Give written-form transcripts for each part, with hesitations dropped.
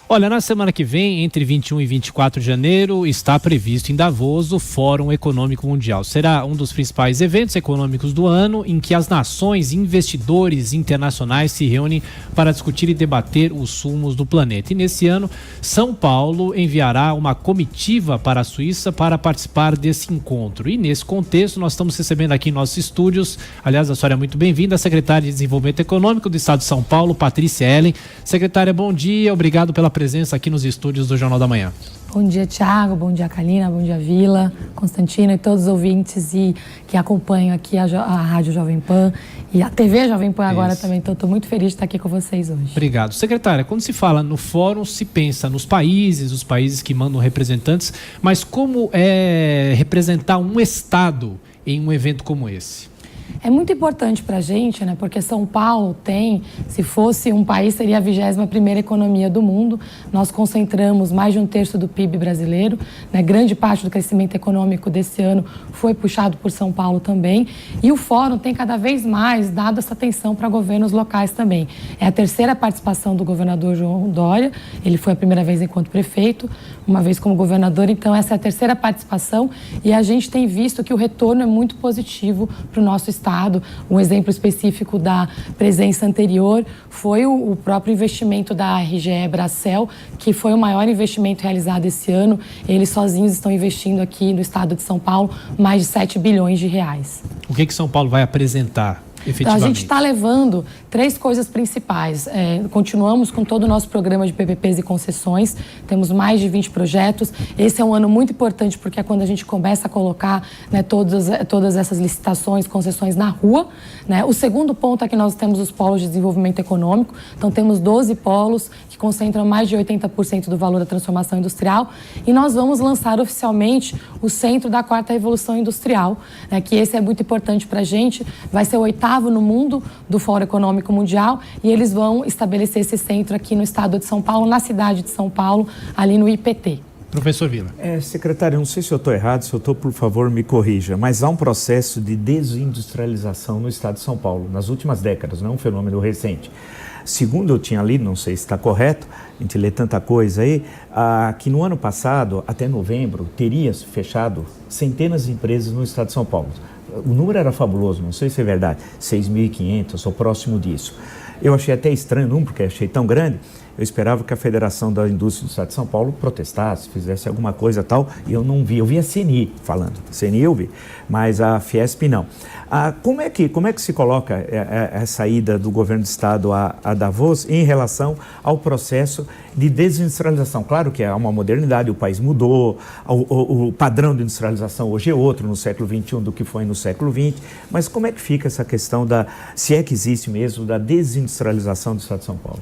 Olha, na semana que vem, entre 21 e 24 de janeiro, está previsto em Davos o Fórum Econômico Mundial. Será um dos principais eventos econômicos do ano em que as nações e investidores internacionais se reúnem para discutir e debater os sumos do planeta. E nesse ano, São Paulo enviará uma comitiva para a Suíça para participar desse encontro. E nesse contexto, nós estamos recebendo aqui em nossos estúdios, aliás, a senhora é muito bem-vinda, a secretária de Desenvolvimento Econômico do Estado de São Paulo, Patrícia Ellen. Secretária, bom dia, obrigado pela presença aqui nos estúdios do Jornal da Manhã. Bom dia, Thiago, bom dia, Kalina, bom dia, Vila, Constantino e todos os ouvintes que acompanham aqui a Rádio Jovem Pan e a TV Jovem Pan agora também. Então, estou muito feliz de estar aqui com vocês hoje. Obrigado. Secretária, quando se fala no fórum, se pensa nos países, os países que mandam representantes, mas como é representar um Estado em um evento como esse? É muito importante para a gente, né? Porque São Paulo tem, se fosse um país, seria a 21ª economia do mundo. Nós concentramos mais de 1/3 do PIB brasileiro, né? Grande parte do crescimento econômico desse ano foi puxado por São Paulo também. E o Fórum tem cada vez mais dado essa atenção para governos locais também. É a 3ª participação do governador João Dória. Ele foi a primeira vez enquanto prefeito, uma vez como governador. Então, essa é a 3ª participação e a gente tem visto que o retorno é muito positivo para o nosso Estado. Um exemplo específico da presença anterior foi o próprio investimento da RGE Bracel, que foi o maior investimento realizado esse ano. Eles sozinhos estão investindo aqui no estado de São Paulo mais de 7 bilhões de reais. O que São Paulo vai apresentar? Então, a gente está levando 3 coisas principais. Continuamos com todo o nosso programa de PPPs e concessões, temos mais de 20 projetos. Esse é um ano muito importante porque é quando a gente começa a colocar, né, todas essas licitações, concessões na rua, né? O segundo ponto é que nós temos os polos de desenvolvimento econômico. Então, temos 12 polos que concentram mais de 80% do valor da transformação industrial e nós vamos lançar oficialmente o Centro da 4ª Revolução Industrial, né, que esse é muito importante para a gente. Vai ser o 8º no mundo do Fórum Econômico Mundial e eles vão estabelecer esse centro aqui no estado de São Paulo, na cidade de São Paulo, ali no IPT. Professor Vila. Secretário, não sei se eu estou errado, se eu estou, por favor, me corrija, mas há um processo de desindustrialização no estado de São Paulo, nas últimas décadas, não é um fenômeno recente. Segundo eu tinha lido, não sei se está correto, a gente lê tanta coisa aí, que no ano passado, até novembro, teria fechado centenas de empresas no estado de São Paulo. O número era fabuloso, não sei se é verdade, 6.500 ou próximo disso. Eu achei até estranho o número, porque achei tão grande. Eu esperava que a Federação da Indústria do Estado de São Paulo protestasse, fizesse alguma coisa tal, e eu não vi. Eu vi a CNI falando, a CNI eu vi, mas a Fiesp não. Como é que se coloca essa ida do governo do Estado a Davos em relação ao processo de desindustrialização? Claro que há uma modernidade, o país mudou, o padrão de industrialização hoje é outro no século XXI do que foi no século XX, mas como é que fica essa questão se é que existe mesmo, da desindustrialização do Estado de São Paulo?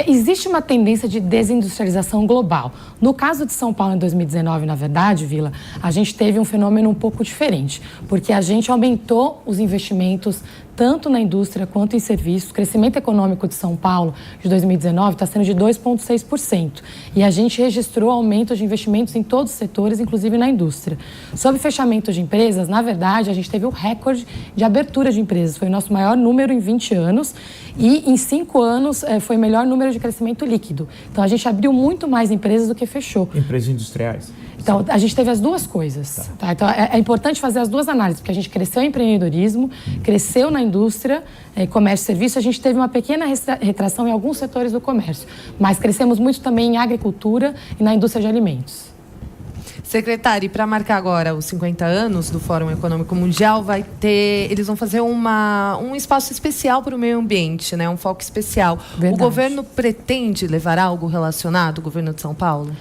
Existe uma tendência de desindustrialização global. No caso de São Paulo, em 2019, na verdade, Vila, a gente teve um fenômeno um pouco diferente, porque a gente aumentou os investimentos tanto na indústria quanto em serviços. O crescimento econômico de São Paulo de 2019 está sendo de 2,6%. E a gente registrou aumento de investimentos em todos os setores, inclusive na indústria. Sobre fechamento de empresas, na verdade, a gente teve o recorde de abertura de empresas. Foi o nosso maior número em 20 anos e em 5 anos foi o melhor número de crescimento líquido. Então, a gente abriu muito mais empresas do que fechou. Empresas industriais. Então, a gente teve as duas coisas. Tá? Então, é importante fazer as duas análises, porque a gente cresceu em empreendedorismo, cresceu na indústria, comércio e serviço. A gente teve uma pequena retração em alguns setores do comércio, mas crescemos muito também em agricultura e na indústria de alimentos. Secretário, e para marcar agora os 50 anos do Fórum Econômico Mundial, eles vão fazer um espaço especial para o meio ambiente, né? Um foco especial. Verdade. O governo pretende levar algo relacionado, o governo de São Paulo?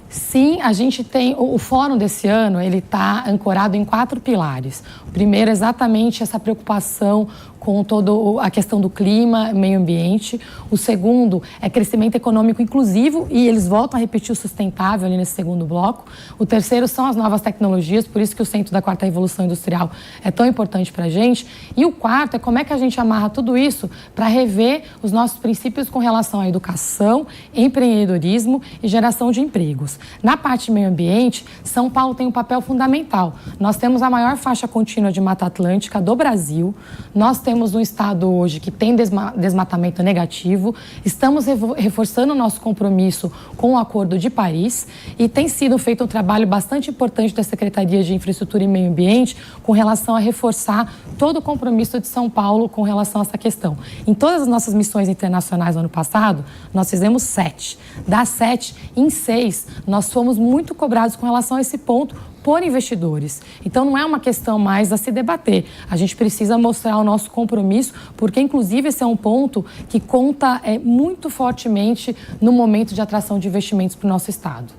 Sim, a gente tem... O fórum desse ano, ele está ancorado em 4 pilares. O primeiro é exatamente essa preocupação com toda a questão do clima, meio ambiente. O segundo é crescimento econômico inclusivo e eles voltam a repetir o sustentável ali nesse segundo bloco. O terceiro são as novas tecnologias, por isso que o Centro da 4ª Revolução Industrial é tão importante para a gente. E o quarto é como é que a gente amarra tudo isso para rever os nossos princípios com relação à educação, empreendedorismo e geração de empregos. Na parte de meio ambiente, São Paulo tem um papel fundamental. Nós temos a maior faixa contínua de Mata Atlântica do Brasil, nós temos temos um estado hoje que tem desmatamento negativo, estamos reforçando o nosso compromisso com o Acordo de Paris e tem sido feito um trabalho bastante importante da Secretaria de Infraestrutura e Meio Ambiente com relação a reforçar todo o compromisso de São Paulo com relação a essa questão. Em todas as nossas missões internacionais no ano passado, nós fizemos 7. Das 7, em 6, nós fomos muito cobrados com relação a esse ponto por investidores. Então, não é uma questão mais a se debater. A gente precisa mostrar o nosso compromisso, porque, inclusive, esse é um ponto que conta muito fortemente no momento de atração de investimentos para o nosso Estado.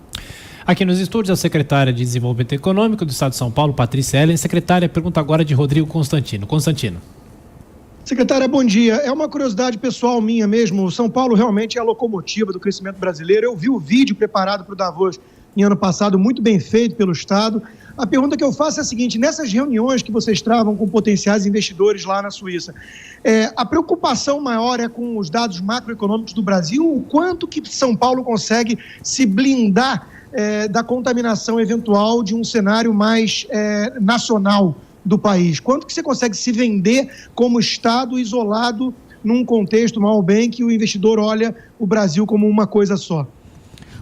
Aqui nos estúdios, a secretária de Desenvolvimento Econômico do Estado de São Paulo, Patrícia Ellen. Secretária, pergunta agora de Rodrigo Constantino. Constantino. Secretária, bom dia. É uma curiosidade pessoal minha mesmo. São Paulo realmente é a locomotiva do crescimento brasileiro. Eu vi o vídeo preparado para o Davos em ano passado, muito bem feito pelo Estado. A pergunta que eu faço é a seguinte: nessas reuniões que vocês travam com potenciais investidores lá na Suíça, a preocupação maior é com os dados macroeconômicos do Brasil? O quanto que São Paulo consegue se blindar da contaminação eventual de um cenário mais nacional do país? Quanto que você consegue se vender como Estado isolado num contexto, mal ou bem, que o investidor olha o Brasil como uma coisa só?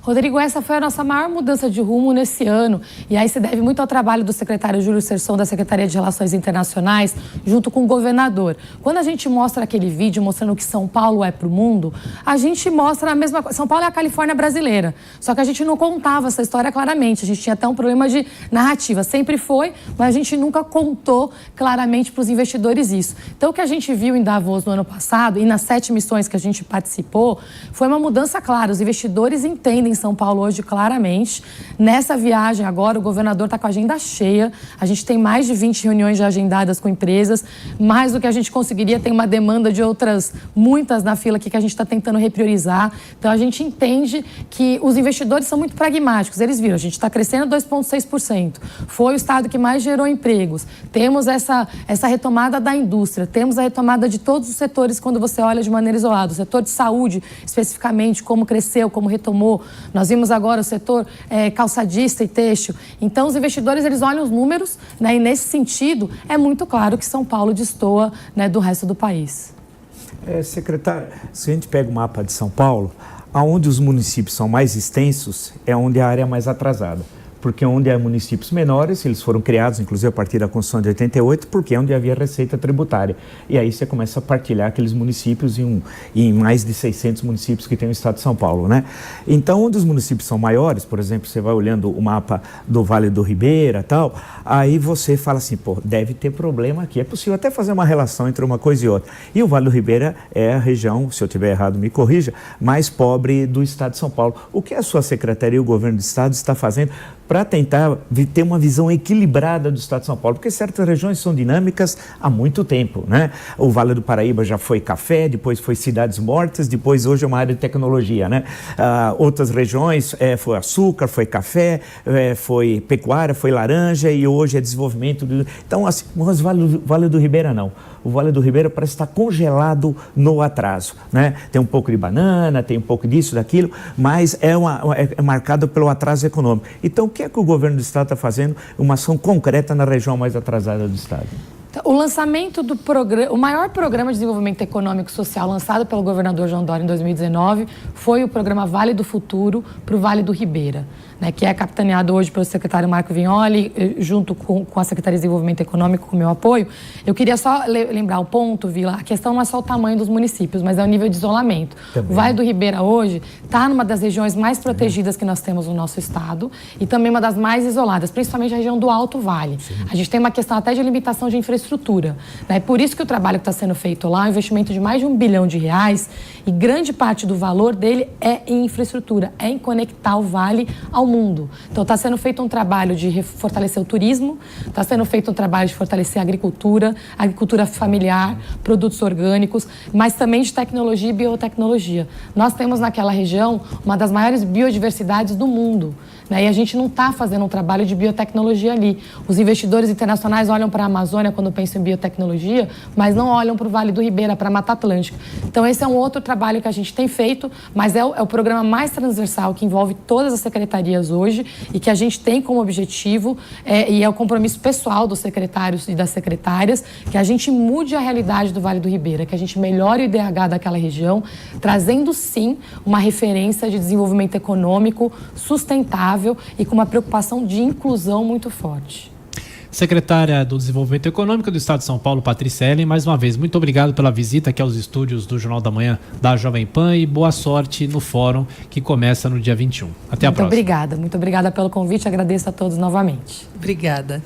Rodrigo, essa foi a nossa maior mudança de rumo nesse ano, e aí se deve muito ao trabalho do secretário Júlio Serson, da Secretaria de Relações Internacionais, junto com o governador. Quando a gente mostra aquele vídeo mostrando o que São Paulo é para o mundo, a gente mostra a mesma coisa. São Paulo é a Califórnia brasileira, só que a gente não contava essa história claramente, a gente tinha até um problema de narrativa, sempre foi, mas a gente nunca contou claramente para os investidores isso. Então, o que a gente viu em Davos no ano passado, e nas 7 missões que a gente participou, foi uma mudança clara. Os investidores entendem em São Paulo hoje claramente. Nessa viagem agora, o governador está com a agenda cheia. A gente tem mais de 20 reuniões já agendadas com empresas, mais do que a gente conseguiria, tem uma demanda de outras, muitas na fila aqui que a gente está tentando repriorizar. Então, a gente entende que os investidores são muito pragmáticos. Eles viram, a gente está crescendo 2,6%. Foi o estado que mais gerou empregos. Temos essa retomada da indústria, temos a retomada de todos os setores quando você olha de maneira isolada. O setor de saúde, especificamente, como cresceu, como retomou. Nós vimos agora o setor calçadista e têxtil. Então, os investidores, eles olham os números, né, e nesse sentido, é muito claro que São Paulo destoa, né, do resto do país. Secretário, se a gente pega o mapa de São Paulo, onde os municípios são mais extensos é onde a área é mais atrasada. Porque onde há municípios menores, eles foram criados, inclusive a partir da Constituição de 88, porque é onde havia receita tributária. E aí você começa a partilhar aqueles municípios em mais de 600 municípios que tem o estado de São Paulo, né? Então, onde os municípios são maiores, por exemplo, você vai olhando o mapa do Vale do Ribeira e tal, aí você fala assim, pô, deve ter problema aqui. É possível até fazer uma relação entre uma coisa e outra. E o Vale do Ribeira é a região, se eu estiver errado, me corrija, mais pobre do estado de São Paulo. O que a sua secretaria e o governo do estado está fazendo para tentar ter uma visão equilibrada do estado de São Paulo? Porque certas regiões são dinâmicas há muito tempo, né? O Vale do Paraíba já foi café, depois foi cidades mortas, depois hoje é uma área de tecnologia, né? Outras regiões foi açúcar, foi café, foi pecuária, foi laranja e hoje é desenvolvimento. Então, assim, mas Vale do Ribeira não. O Vale do Ribeira parece estar congelado no atraso, né? Tem um pouco de banana, tem um pouco disso, daquilo, mas é marcado pelo atraso econômico. Então, o que é que o governo do estado está fazendo? Uma ação concreta na região mais atrasada do estado. O lançamento do programa, o maior programa de desenvolvimento econômico e social lançado pelo governador João Dória em 2019 foi o programa Vale do Futuro para o Vale do Ribeira, né, que é capitaneado hoje pelo secretário Marco Vignoli, junto com a Secretaria de Desenvolvimento Econômico, com o meu apoio. Eu queria só lembrar o ponto, Vila, a questão não é só o tamanho dos municípios, mas é o nível de isolamento. Também. O Vale do Ribeira hoje está numa das regiões mais protegidas que nós temos no nosso estado e também uma das mais isoladas, principalmente a região do Alto Vale. Sim. A gente tem uma questão até de limitação de infraestrutura, né? Por isso que o trabalho que está sendo feito lá é um investimento de mais de R$1 bilhão e grande parte do valor dele é em infraestrutura, é em conectar o vale ao mundo. Então, está sendo feito um trabalho de fortalecer o turismo, está sendo feito um trabalho de fortalecer a agricultura familiar, produtos orgânicos, mas também de tecnologia e biotecnologia. Nós temos naquela região uma das maiores biodiversidades do mundo, né? E a gente não está fazendo um trabalho de biotecnologia ali. Os investidores internacionais olham para a Amazônia quando pensam em biotecnologia, mas não olham para o Vale do Ribeira, para a Mata Atlântica. Então, esse é um outro trabalho que a gente tem feito, mas é o programa mais transversal que envolve todas as secretarias hoje e que a gente tem como objetivo, e é o compromisso pessoal dos secretários e das secretárias, que a gente mude a realidade do Vale do Ribeira, que a gente melhore o IDH daquela região, trazendo sim uma referência de desenvolvimento econômico sustentável e com uma preocupação de inclusão muito forte. Secretária do Desenvolvimento Econômico do Estado de São Paulo, Patrícia Ellen, mais uma vez, muito obrigado pela visita aqui aos estúdios do Jornal da Manhã da Jovem Pan e boa sorte no fórum que começa no dia 21. Até a próxima. Muito obrigada pelo convite, agradeço a todos novamente. Obrigada.